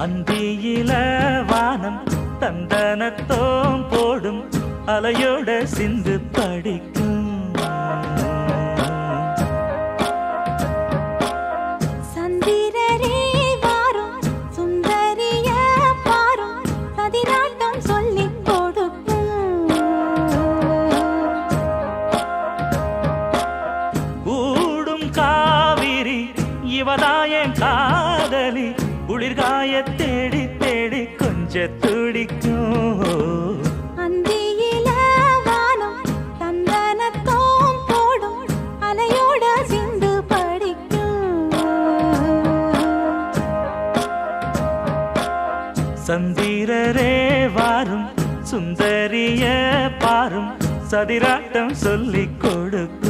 அந்தியில வானம் தந்தனத்தோம் போடும் அலையோட சிந்து படிக்கும். சந்திரரே வாரும் சுந்தரிய பாரும் சதிராட்டம் சொல்லிக் கொடுக்கும். கூடும் காவிரி இவதாயன் காதலி குளிர்காய தேடி தேடி கொஞ்ச துடிக்கும். அந்தியில வானம் தந்தனத்தோம் போடும் அலையோட சிந்து படிக்கும். சந்திரரே வாரும் சுந்தரிய பாரும் சதிராட்டம் சொல்லிக் கொடுக்கும்.